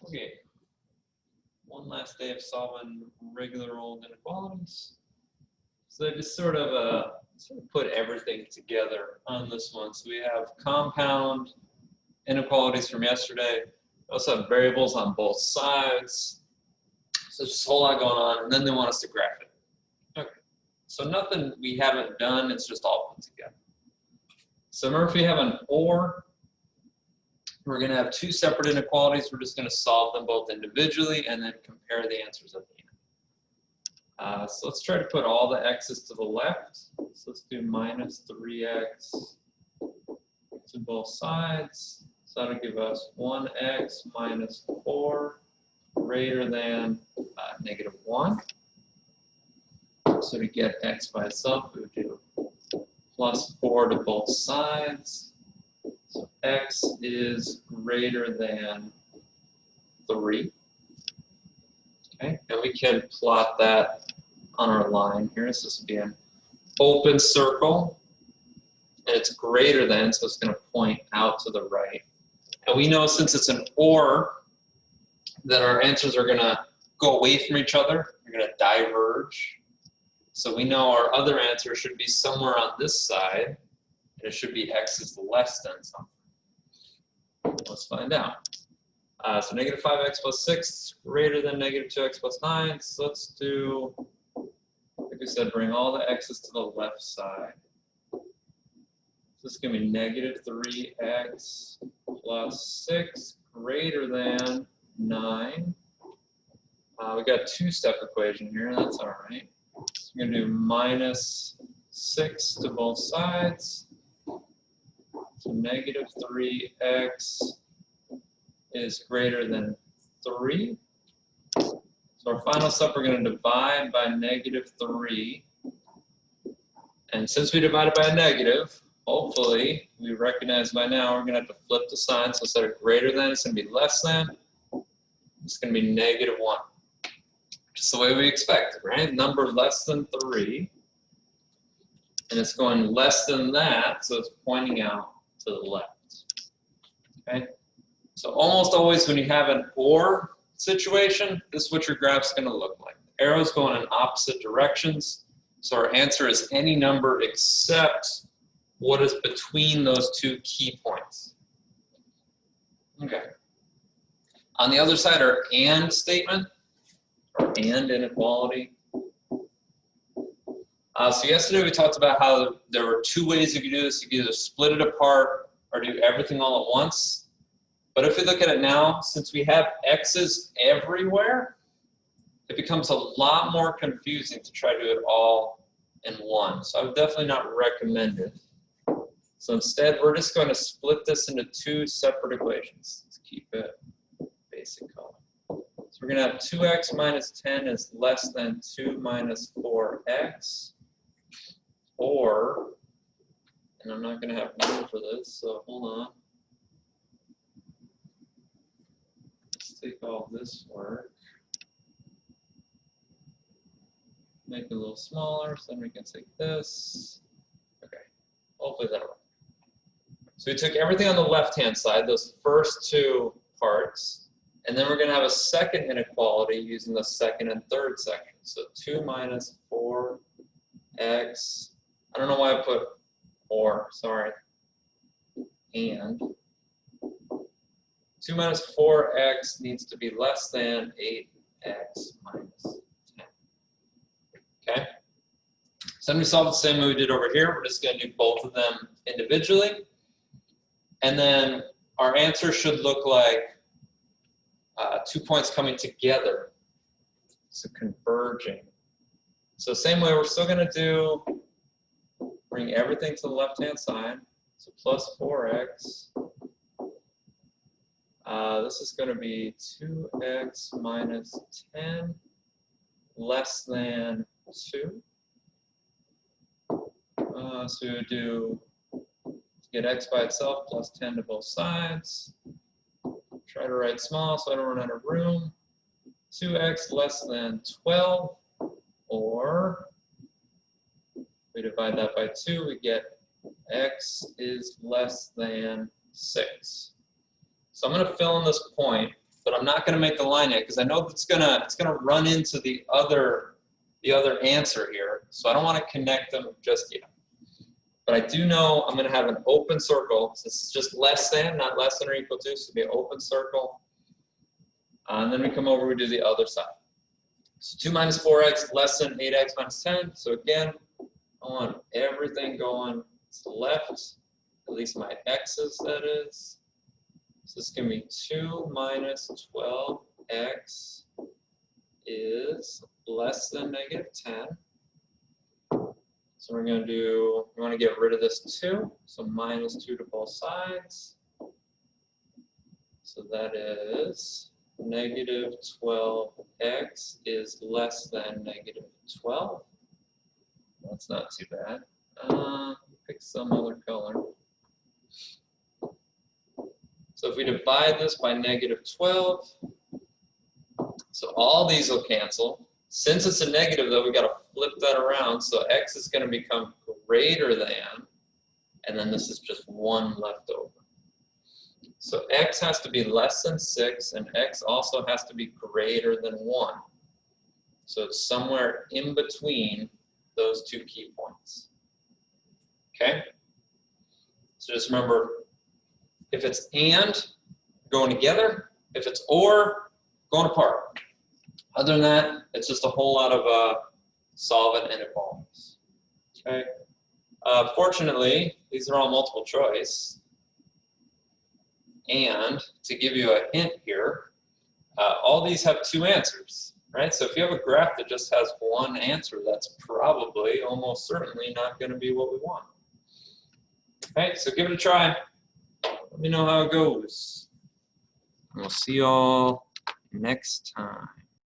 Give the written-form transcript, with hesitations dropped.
Okay, one last day of solving regular old inequalities. So I just sort of put everything together on this one. So we have compound inequalities from yesterday. We also have variables on both sides. So there's just a whole lot going on, and then they want us to graph it. Okay, so nothing we haven't done, it's just all put together. So remember, if we have an OR, we're going to have two separate inequalities. We're just going to solve them both individually and then compare the answers at the end. So let's try to put all the x's to the left. So let's do minus 3x to both sides. So that'll give us 1x minus 4 greater than negative 1. So to get x by itself, we would do plus 4 to both sides. So x is greater than 3. Okay, and we can plot that on our line here. So this would be an open circle, and it's greater than, so it's going to point out to the right. And we know since it's an OR, that our answers are going to go away from each other. They're going to diverge. So we know our other answer should be somewhere on this side, and it should be x is less than something. Let's find out. So negative 5x plus 6 greater than negative 2x plus 9. So let's do, like we said, bring all the x's to the left side. So this is going to be negative 3x plus 6 greater than 9. We got a two-step equation here. That's all right. So we're going to do minus 6 to both sides. So negative 3x is greater than 3. So our final step, we're going to divide by negative 3. And since we divided by a negative, hopefully we recognize by now we're going to have to flip the sign. So instead of greater than, it's going to be less than. It's going to be negative 1. Just the way we expected, right? Number less than 3. And it's going less than that, so it's pointing out to the left. Okay? So almost always when you have an OR situation, this is what your graph's going to look like. The arrows going in opposite directions. So our answer is any number except what is between those two key points. Okay. On the other side, our AND statement, or AND inequality. So yesterday we talked about how there were two ways you could do this. You could either split it apart or do everything all at once. But if we look at it now, since we have x's everywhere, it becomes a lot more confusing to try to do it all in one. So I would definitely not recommend it. So instead, we're just going to split this into two separate equations. Let's keep it basic color. So we're going to have 2x minus 10 is less than 2 minus 4x. Or, and I'm not going to have room for this, so hold on. Let's take all this work. Make it a little smaller, so then we can take this. Okay, hopefully that'll work. So we took everything on the left-hand side, those first two parts, and then we're going to have a second inequality using the second and third section. So 2 minus 4x, I don't know why I put or, sorry, and 2 minus 4x needs to be less than 8x minus 10. Okay? So then we solve the same way we did over here. We're just going to do both of them individually. And then our answer should look like 2 points coming together. So converging. So same way, we're still going to do, bring everything to the left-hand side. So plus 4x. This is going to be 2x minus 10 less than 2. So we would do, to get x by itself, plus 10 to both sides. Try to write small so I don't run out of room. 2x less than 12, or we divide that by 2, we get x is less than 6. So I'm going to fill in this point but I'm not going to make the line yet because I know it's gonna run into the other answer here. So I don't want to connect them just yet. But I do know I'm going to have an open circle. So this is just less than, not less than or equal to. So it'll be an open circle. And then we come over, we do the other side. So 2 minus 4x less than 8x minus 10. So again, I want everything going to the left, at least my x's, that is. So this is going to be 2 minus 12x is less than negative 10. So we're going to do, we want to get rid of this 2. So minus 2 to both sides. So that is negative 12x is less than negative 12. That's not too bad. Pick some other color. So if we divide this by negative 12, so all these will cancel. Since it's a negative, though, we've got to flip that around. So x is going to become greater than, and then this is just 1 left over. So x has to be less than 6, and x also has to be greater than 1. So it's somewhere in between those 2 key points. Okay? So just remember, if it's and, going together. If it's or, going apart. Other than that, it's just a whole lot of solvent inequalities. Okay? Fortunately, these are all multiple choice. And to give you a hint here, all these have 2 answers, right? So if you have a graph that just has 1 answer, that's probably, almost certainly, not going to be what we want. Okay, so give it a try. Let me know how it goes. We'll see y'all next time.